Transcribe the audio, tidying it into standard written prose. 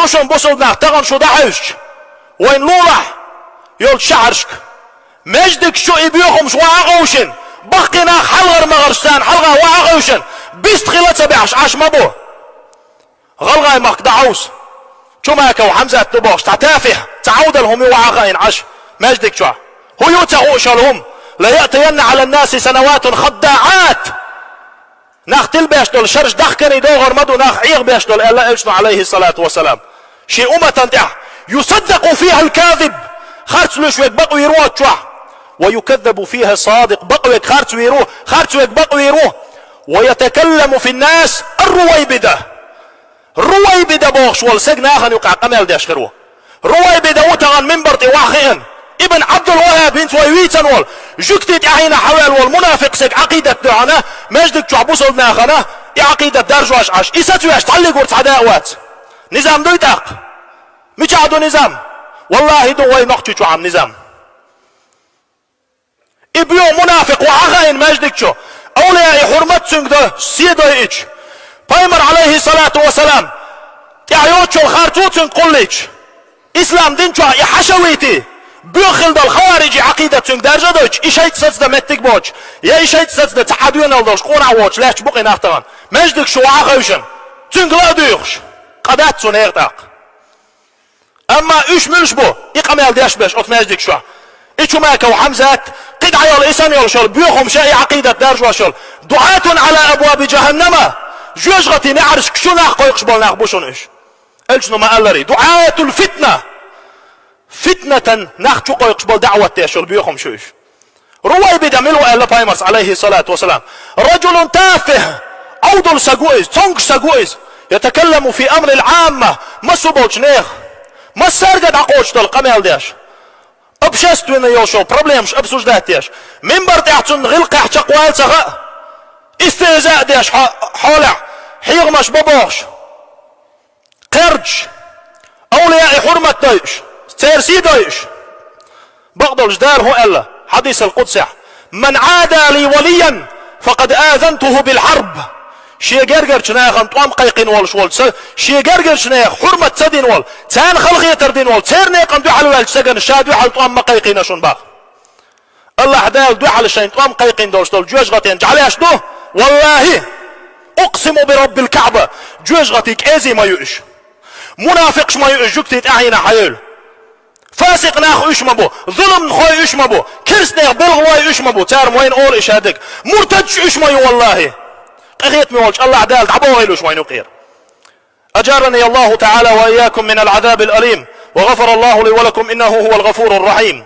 دوشن بوصلنا تغن شو دعوش وين لولح يول شعرشك مجدك شو يبيوهم شو عغوشن بقنا حلغر مغرشتان حلغة وعغوشن بيست خلال 17 مبو غلغاي ماك دعوس شو ماك وحمزة تبوش تعتافه تعود لهم وعغاين عش مجدك شو هو يتغوش لهم لا يأتين على الناس سنوات خداعات ناختل بيشتل شرش دخكني دوغر مدو ناخ عيغ بيشتل إلا إلشنو عليه الصلاة والسلام شيء أمة يصدق فيها الكاذب خارج لشوك بقوا يروه شوح ويكذب فيها الصادق بقوا خارج ويروه خارج بقوا يروه ويتكلم في الناس الرويبدة بوغش والسجن آخر يقع قمال داش خروه رويبدة وتغن منبرتي واخئن ابن عبد الوهاب بنت ويويتن وال جكتت احينا حوال والمنافق سك عقيدة دعنا مجدك شعبوس ودناخنا عقيدة دارجواش عش إساتواش تعلق ورتعداوات نظام دو يتاق مش عدو نظام والله دو وي نقطي شو عم نظام ابيو منافق وعغاين مجدك شو اولياء حرمت سنگ ده سيدا ايش بايمر عليه الصلاة والسلام تعيوت شو الخارتوت سنگ قليش اسلام دين شو يحشويتي بيخل ده الخوارج عقيدة سنگ درجة دوش ايشايت ساتس ده متك بوش يا ايشايت ساتس ده تحديون الدوش قونا ووش لاش بقي ناختغان مجدك شو عغوشن سنگ لا دوش قدات سن اغتاق اما ايش ملش بو اقامل داش باش ات مجدك شو ايشو ماك وحمزات قد عيال إسان يلشل بيوخم شيء عقيدة دارج وشل دعاة على أبواب جهنم جوجغتي نعرش كشو ناق قيقش بول ناق بوشون إيش إلشنو ما قال لي دعاة الفتنة فتنة ناق شو قيقش بول دعوة تيشل بيوخم شو إيش روي بدملو أهل بايمرس عليه الصلاة والسلام رجل تافه أودل ساقويز تونك ساقويز يتكلم في أمر العامة ما سبوش نيخ ما سرقد عقوش تلقميل داش ابشست وين يوشو بروبليمش ابسوش داتيش منبر تحتن غلق احتق والتغا استهزاء داش حولع حيغ مش ببوش قرج اولياء حرمة دايش تيرسي دايش بغض الجدار هو الا حديث القدس من عادى لي وليا فقد آذنته بالحرب شي جرجر شناخ انطوام قيقين والشوال شي جرجر شناخ حرمة تدين وال تان خلقية تردين وال تيرني قم دو حلوال سجن الشاد حل طوام مقيقين شون باق الله حدال دو حل الشين طوام قيقين دوش دول جوج غتين جعليش دو والله اقسم برب الكعبة جوج غتيك ايزي ما يؤش منافقش ما يؤش جوكتيت اعينا حيول فاسق ناخ ايش مبو ظلم خوي ايش مبو كرس ناخ بلغواي ايش مبو تار موين اول ايش هادك مرتدش ايش ما والله قغيت ميولش الله عدال تعبوه غيلوش وينو قير أجارني الله تعالى وإياكم من العذاب الأليم وغفر الله لي ولكم إنه هو الغفور الرحيم.